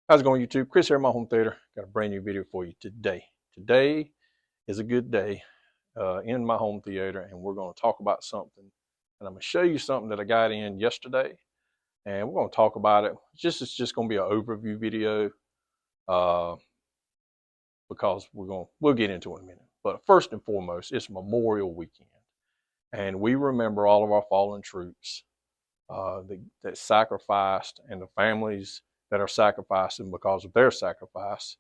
How's it going, YouTube? Chris here at my home theater. Got a brand new video for you today. Today is a good day in my home theater, and we're going to talk about something. And I'm going to show you something that I got in yesterday, and we're going to talk about it. It's just going to be an overview video because we'll get into it in a minute. But first and foremost, it's Memorial Weekend, and we remember all of our fallen troops that sacrificed, and the families that are sacrificing because of their sacrifice.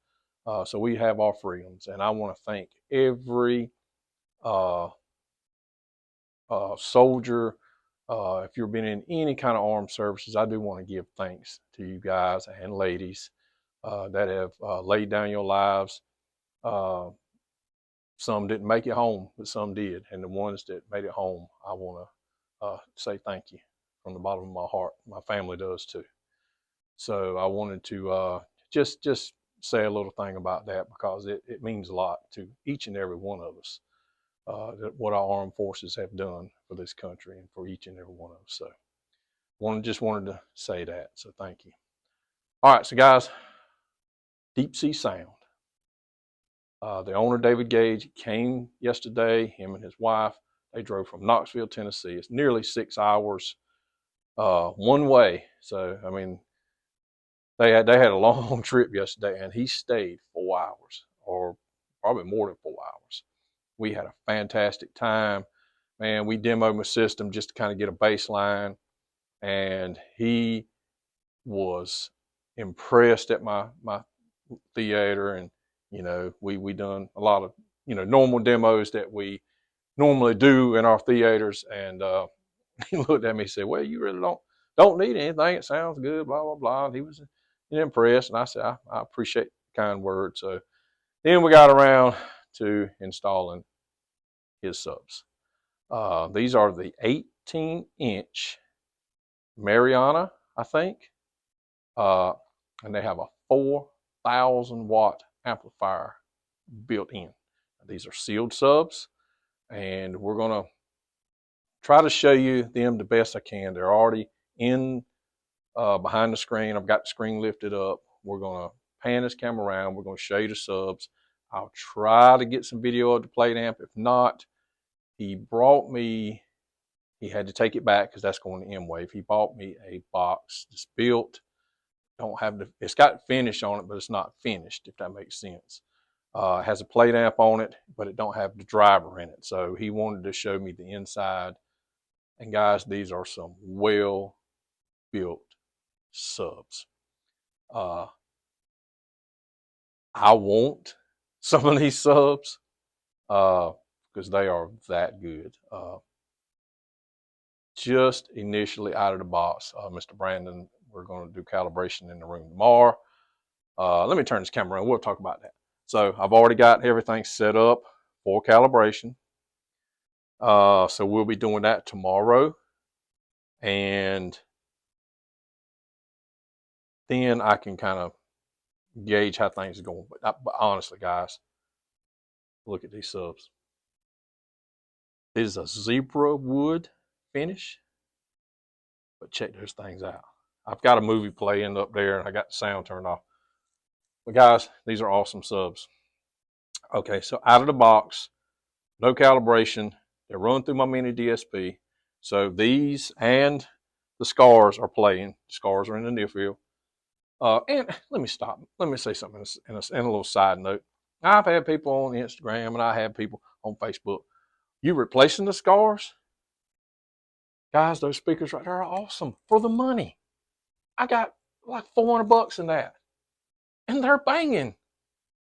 So we have our freedoms, and I want to thank every soldier. If you've been in any kind of armed services, I do want to give thanks to you guys and ladies that have laid down your lives. Some didn't make it home, but some did, and the ones that made it home, I want to say thank you from the bottom of my heart. My family does too. So I wanted to just say a little thing about that, because it means a lot to each and every one of us, what our armed forces have done for this country and for each and every one of us. So just wanted to say that. So thank you. All right, so guys, Deep Sea Sound. The owner, David Gage, came yesterday, him and his wife. They drove from Knoxville, Tennessee. It's nearly 6 hours one way. So, I mean, they had a long trip yesterday, and he stayed 4 hours, or probably more than 4 hours. We had a fantastic time. Man, we demoed my system just to kind of get a baseline, and he was impressed at my theater. And we done a lot of normal demos that we normally do in our theaters. And he looked at me and said, "Well, you really don't need anything. It sounds good, blah blah blah." And he was impressed, and I said, I appreciate the kind words. So then we got around to installing his subs. These are the 18-inch Mariana, I think, and they have a 4,000 watt amplifier built in. These are sealed subs, and we're gonna try to show you them the best I can. They're already in behind the screen. I've got the screen lifted up. We're going to pan this camera around. We're going to show you the subs. I'll try to get some video of the plate amp. If not, he had to take it back because that's going to M-Wave. He bought me a box that's built. It's got finish on it, but it's not finished, if that makes sense. It has a plate amp on it, but it don't have the driver in it. So he wanted to show me the inside. And guys, these are some well-built subs. I want some of these subs because they are that good. Just initially out of the box, Mr. Brandon, we're going to do calibration in the room tomorrow. Let me turn this camera around. We'll talk about that. So I've already got everything set up for calibration. So we'll be doing that tomorrow. And then I can kind of gauge how things are going. But honestly, guys, look at these subs. This is a zebra wood finish, but check those things out. I've got a movie playing up there, and I got the sound turned off. But guys, these are awesome subs. Okay, so out of the box, no calibration. They're run through my mini DSP. So these and the skars are playing. The skars are in the near field. And let me stop. Let me say something in a little side note. I've had people on Instagram, and I have people on Facebook. You replacing the skars? Guys, those speakers right there are awesome for the money. I got like $400 in that. And they're banging.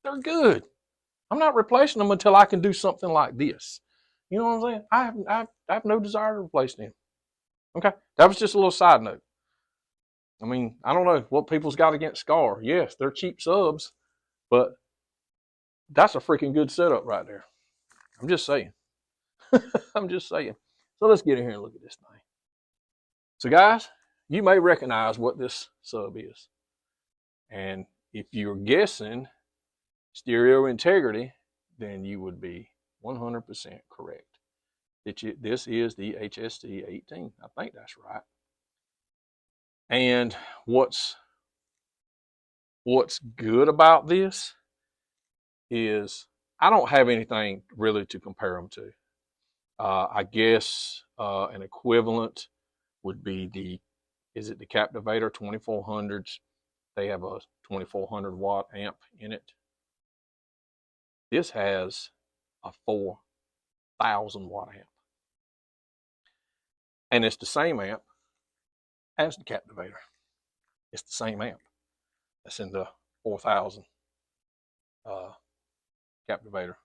They're good. I'm not replacing them until I can do something like this. You know what I'm saying? I have no desire to replace them. Okay? That was just a little side note. I mean, I don't know what people's got against skar. Yes, they're cheap subs, but that's a freaking good setup right there. I'm just saying. I'm just saying. So let's get in here and look at this thing. So guys, you may recognize what this sub is. And if you're guessing stereo integrity, then you would be 100% correct. This is the HST18. I think that's right. And what's what's good about this is I don't have anything really to compare them to. I guess an equivalent would be the Captivator 2400s. They have a 2400 watt amp in it. This has a 4,000 watt amp. And it's the same amp as the Captivator. It's the same amp that's in the 4,000 Captivator,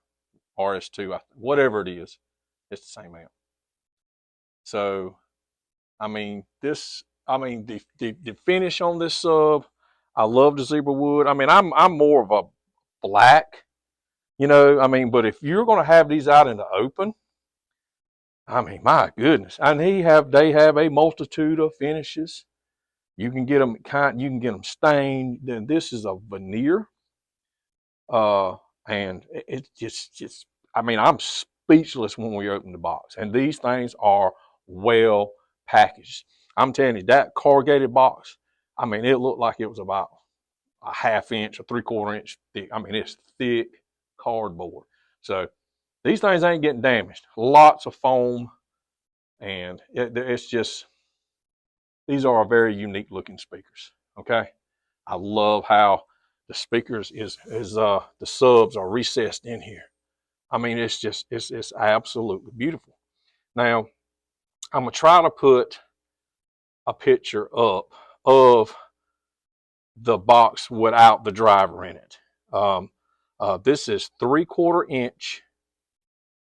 RS2, whatever it is, it's the same amp. So, I mean, the finish on this sub, I love the zebra wood. I mean, I'm more of a black, you know. I mean, but if you're going to have these out in the open, I mean, my goodness, and they have a multitude of finishes. You can get them stained. Then this is a veneer, and it's just. I mean, I'm speechless when we open the box, and these things are well packaged. I'm telling you, that corrugated box, I mean, it looked like it was about a ½ inch or 3/4 inch thick. I mean, it's thick cardboard. So these things ain't getting damaged. Lots of foam, and it's just, these are very unique looking speakers. Okay, I love how the speakers the subs are recessed in here. I mean, it's absolutely beautiful. Now, I'm gonna try to put a picture up of the box without the driver in it. This is 3/4 inch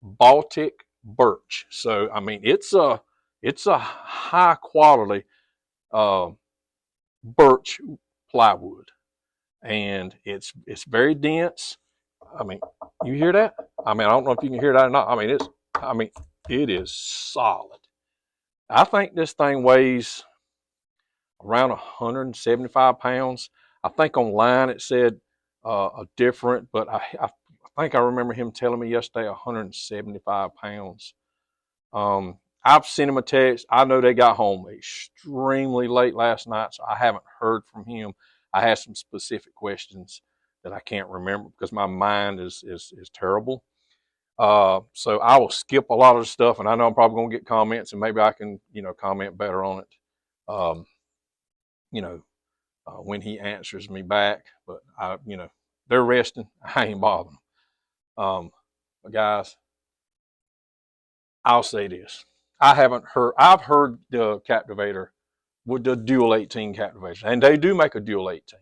Baltic birch. So I mean, it's a high quality birch plywood, and it's very dense. I mean, you hear that? I mean, I don't know if you can hear that or not. I mean, it is solid. I think this thing weighs around 175 pounds. I think online it said a different, but I think I remember him telling me yesterday 175 pounds. I've sent him a text. I know they got home extremely late last night, so I haven't heard from him. I had some specific questions that I can't remember because my mind is terrible. So I will skip a lot of the stuff, and I know I'm probably going to get comments, and maybe I can, comment better on it. When he answers me back, but they're resting. I ain't bothering. But guys, I'll say this. I've heard the Captivator with the dual 18 Captivator, and they do make a dual 18.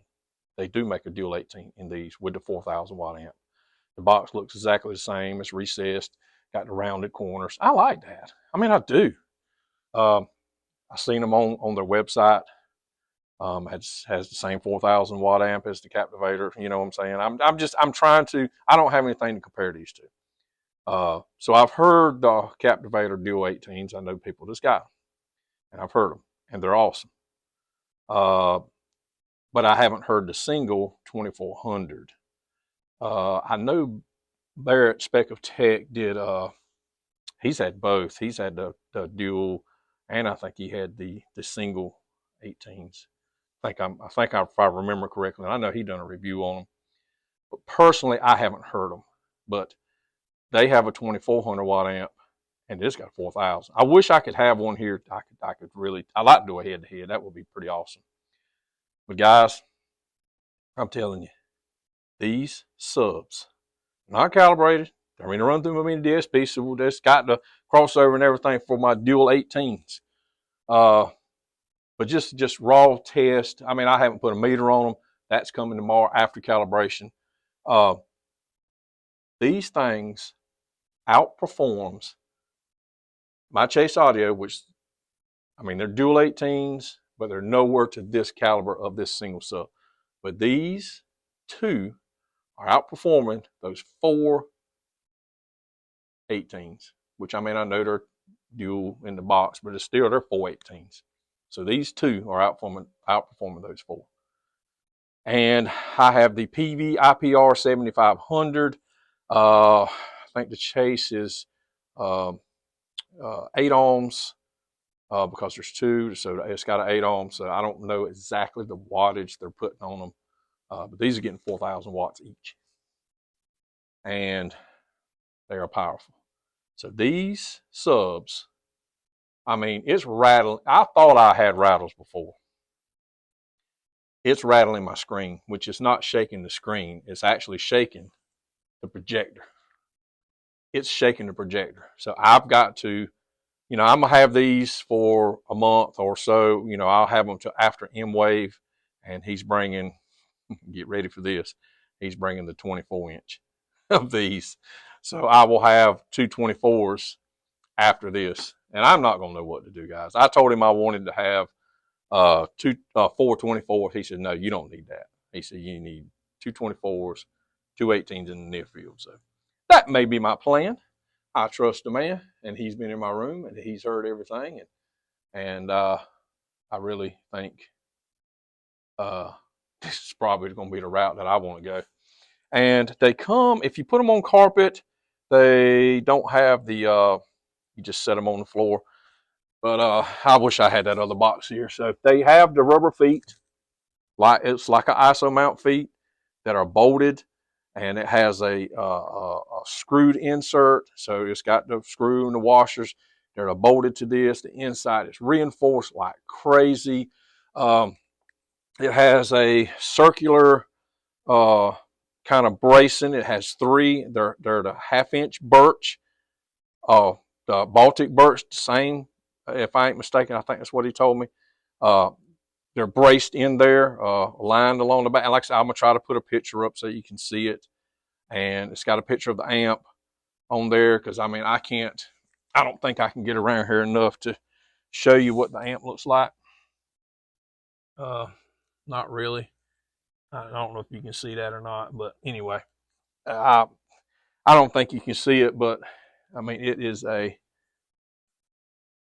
They do make a dual 18 in these with the 4,000 watt amp. The box looks exactly the same. It's recessed, got the rounded corners. I like that. I mean, I do. I've seen them on their website. Has the same 4,000 watt amp as the Captivator. You know what I'm saying? I'm trying to. I don't have anything to compare these to. So I've heard the Captivator dual 18s. I know people just got them, and I've heard them, and they're awesome. But I haven't heard the single 2400. I know Barrett Spec of Tech did. He's had both. He's had the dual, and I think he had the single 18s. I think if I remember correctly, I know he done a review on them. But personally, I haven't heard them. But they have a 2400 watt amp, and this got 4,000. I wish I could have one here. I could really. I like to do a head to head. That would be pretty awesome. But guys, I'm telling you, these subs, not calibrated. I mean, to run through my mini DSP, so that's got the crossover and everything for my dual 18s. But just raw test. I mean, I haven't put a meter on them. That's coming tomorrow after calibration. These things outperforms my Chase Audio, which, I mean, they're dual 18s, but they're nowhere to this caliber of this single sub. But these two are outperforming those 4 18s, which, I mean, I know they're dual in the box, but it's still, they're 4 18s. So these two are outperforming those 4. And I have the Peavey IPR7500. I think the Chase is 8 ohms because there's 2, so it's got an 8 ohm. So I don't know exactly the wattage they're putting on them. but these are getting 4,000 watts each, and they are powerful. So these subs, I mean, it's rattling. I thought I had rattles before. It's rattling my screen, which is not shaking the screen. It's actually shaking the projector. It's shaking the projector. So I've got to, I'm going to have these for a month or so. I'll have them to after M-Wave, and he's bringing, get ready for this, he's bringing the 24-inch of these. So I will have two 24s after this. And I'm not going to know what to do, guys. I told him I wanted to have four 24s. He said, no, you don't need that. He said, you need two 24s, two 18s in the near field. So that may be my plan. I trust the man, and he's been in my room, and he's heard everything. And I really think this is probably going to be the route that I want to go. And they come, if you put them on carpet, they don't have the, you just set them on the floor. But I wish I had that other box here. So they have the rubber feet, it's like an ISO mount feet that are bolted, and it has a screwed insert. So it's got the screw and the washers that are bolted to this. The inside is reinforced like crazy. It has a circular kind of bracing. It has three. They're the 1/2-inch birch. The Baltic birch, the same. If I ain't mistaken, I think that's what he told me. They're braced in there, lined along the back. And like I said, I'm going to try to put a picture up so you can see it. And it's got a picture of the amp on there because, I mean, I don't think I can get around here enough to show you what the amp looks like. Not really. I don't know if you can see that or not. But anyway, I don't think you can see it. But, I mean,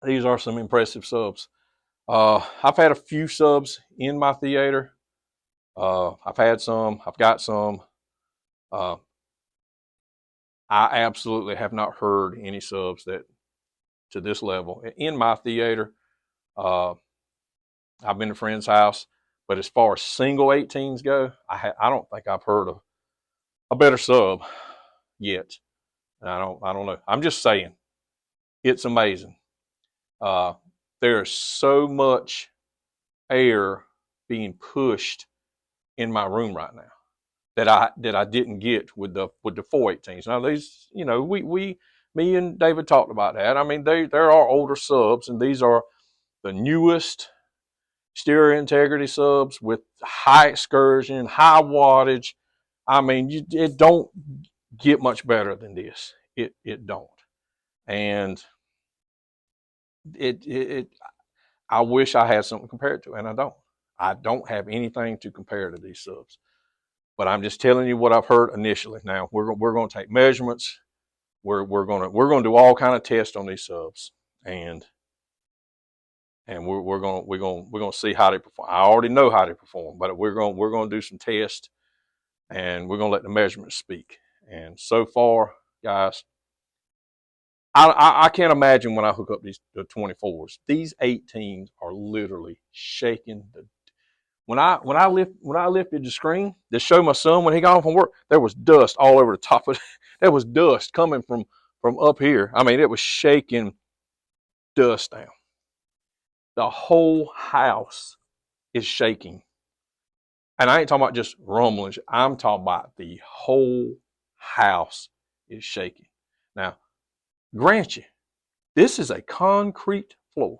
these are some impressive subs. I've had a few subs in my theater. I've had some. I've got some. I absolutely have not heard any subs that to this level in my theater. I've been to a friend's house, but as far as single 18s go, I don't think I've heard a better sub yet. I don't know. I'm just saying, it's amazing. There is so much air being pushed in my room right now that I didn't get with the 418s. Now these, me and David talked about that. I mean, there are older subs, and these are the newest stereo integrity subs with high excursion, high wattage. I mean, it don't get much better than this. It don't. And I wish I had something compared to, and I don't. I don't have anything to compare to these subs. But I'm just telling you what I've heard initially. Now we're going to take measurements. We're going to do all kind of tests on these subs, and we're going to see how they perform. I already know how they perform, but we're going to do some tests, and we're going to let the measurements speak. And so far, guys, I can't imagine when I hook up the 24s. These 18s are literally shaking the. When I lifted the screen to show my son when he got home from work, there was dust all over the top of it. There was dust coming from up here. I mean, it was shaking dust down. The whole house is shaking. And I ain't talking about just rumbling. I'm talking about the whole house is shaking. Now, grant you, this is a concrete floor.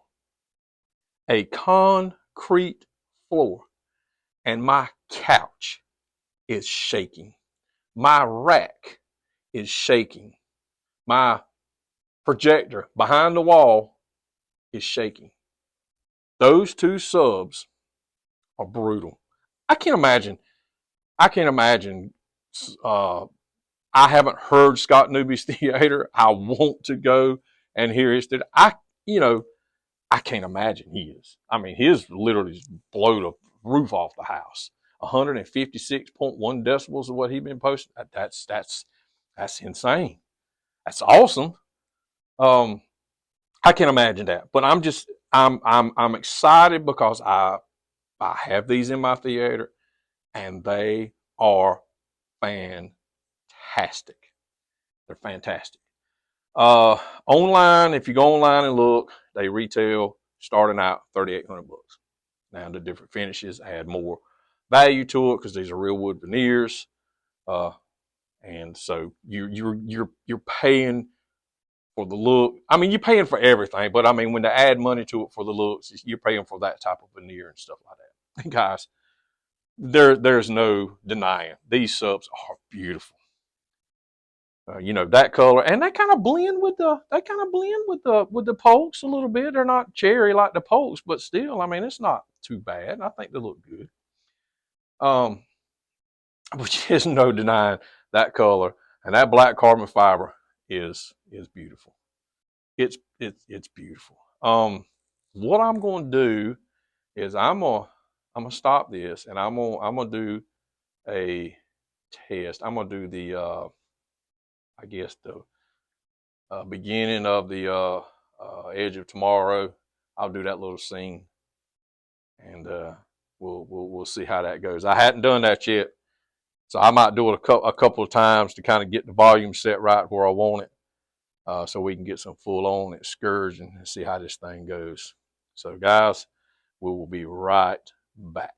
A concrete floor. And my couch is shaking. My rack is shaking. My projector behind the wall is shaking. Those two subs are brutal. I can't imagine. I haven't heard Scott Newby's theater. I want to go and hear his theater. I can't imagine he is. I mean, his literally just blew the roof off the house. 156.1 decibels of what he's been posting. That's insane. That's awesome. I can't imagine that, but I'm excited because I have these in my theater, and they are fantastic. They're fantastic. Online, if you go online and look, they retail starting out $3,800. Now the different finishes add more value to it because these are real wood veneers, and so you're paying for the look. I mean, you're paying for everything, but I mean, when they add money to it for the looks, you're paying for that type of veneer and stuff like that. Guys, there's no denying these subs are beautiful. You know, that color, and they kind of blend with the Polks a little bit. They're not cherry like the Polks, but still, I mean, it's not too bad. I think they look good. Which is no denying that color, and that black carbon fiber is beautiful. It's beautiful. What I'm going to do is I'm gonna stop this, and I'm gonna do a test. I'm gonna do the I guess the beginning of the Edge of Tomorrow. I'll do that little scene, and we'll see how that goes. I hadn't done that yet, so I might do it a couple of times to kind of get the volume set right where I want it, so we can get some full on excursion and see how this thing goes. So guys, we will be right back.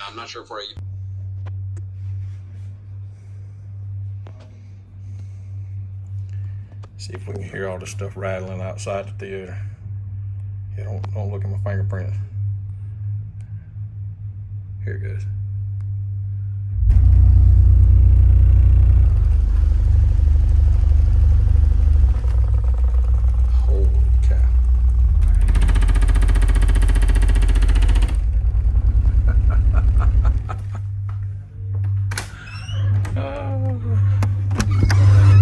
I'm not sure if we're. See if we can hear all the stuff rattling outside the theater. Yeah, don't look at my fingerprints. Here it goes. Holy cow.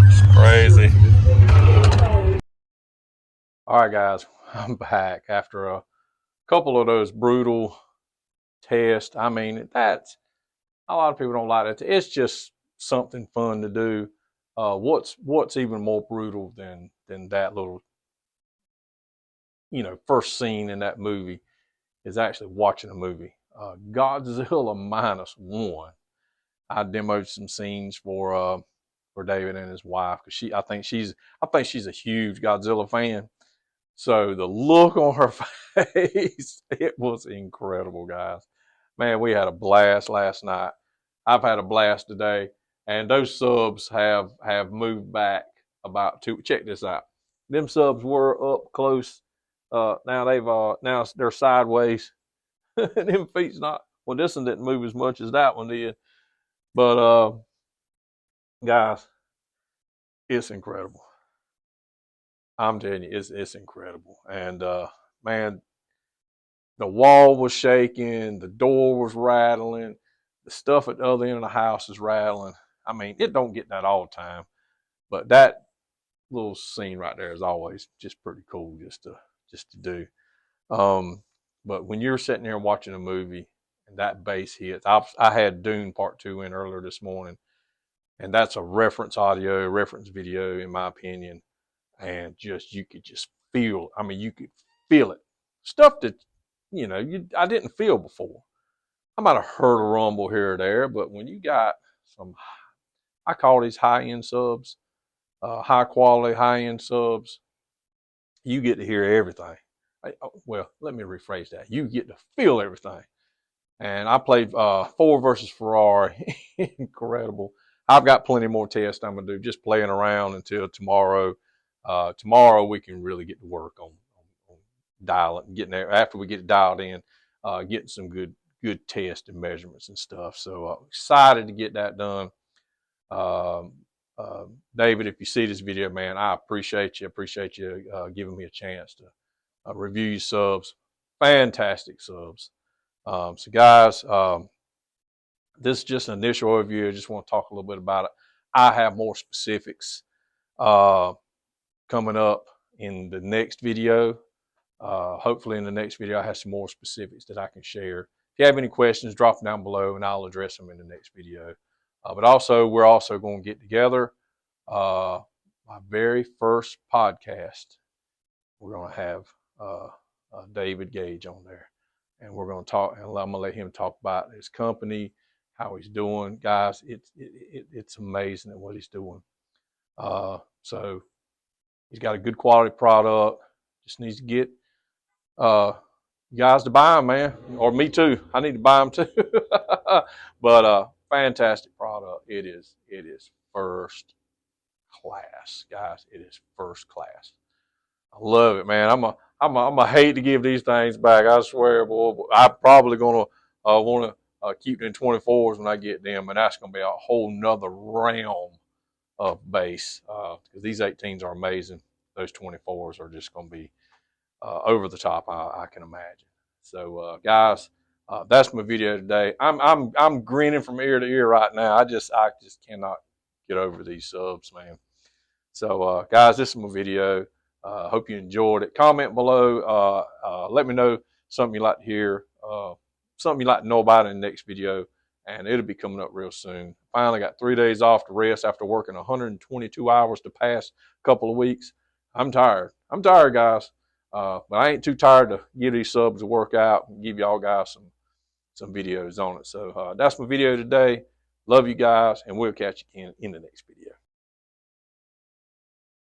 It's crazy. All right, guys, I'm back after a couple of those brutal tests. I mean, that's a lot of people don't like that. It's just something fun to do. What's even more brutal than that little, first scene in that movie is actually watching a movie. Godzilla -1. I demoed some scenes for David and his wife because I think she's a huge Godzilla fan. So the look on her face, it was incredible, guys. Man, we had a blast last night. I've had a blast today, and those subs have moved back about two. Check this out. Them subs were up close. Now they're sideways. Them feet's not. Well, this one didn't move as much as that one did. But guys, it's incredible. I'm telling you, it's incredible. And man, the wall was shaking, the door was rattling, the stuff at the other end of the house is rattling. I mean, it don't get that all the time, but that little scene right there is always just pretty cool just to do. But when you're sitting there watching a movie and that bass hits, I had Dune Part 2 in earlier this morning, and that's a reference audio, reference video, in my opinion. And you could just feel, I mean, you could feel it. Stuff that, I didn't feel before. I might have heard a rumble here or there, but when you got some, I call these high-end subs, high quality, high-end subs, you get to hear everything. Well, let me rephrase that. You get to feel everything. And I played Ford versus Ferrari. Incredible. I've got plenty more tests I'm going to do, just playing around until tomorrow. Tomorrow we can really get to work on dialing, getting there. After we get it dialed in, getting some good test and measurements and stuff. So excited to get that done. David, if you see this video, man, I appreciate you giving me a chance to review your subs. Fantastic subs. So guys, this is just an initial overview. I just want to talk a little bit about it. I have more specifics coming up in the next video. Hopefully in the next video I have some more specifics that I can share. If you have any questions, drop them down below and I'll address them in the next video. But also, we're also going to get together. My very first podcast, we're going to have David Gage on there. And we're going to talk, and I'm going to let him talk about his company, how he's doing. Guys, it's amazing at what he's doing. So he's got a good quality product. Just needs to get guys to buy them, man. Or me too. I need to buy them too. But fantastic product. It is first class, guys. It is first class. I love it, man. I'm a hate to give these things back. I swear, boy. I'm probably gonna want to keep them in 24s when I get them, and that's gonna be a whole nother realm of bass. Because these 18s are amazing. Those 24s are just gonna be over the top. I can imagine. So, guys, that's my video today. I'm grinning from ear to ear right now. I just cannot get over these subs, man. So, guys, this is my video. Hope you enjoyed it. Comment below. Let me know something you'd like to hear, something you'd like to know about in the next video, and it'll be coming up real soon. Finally got 3 days off to rest after working 122 hours the past couple of weeks. I'm tired. I'm tired, guys. But I ain't too tired to give these subs a workout and give y'all guys some videos on it. So that's my video today. Love you guys, and we'll catch you in the next video.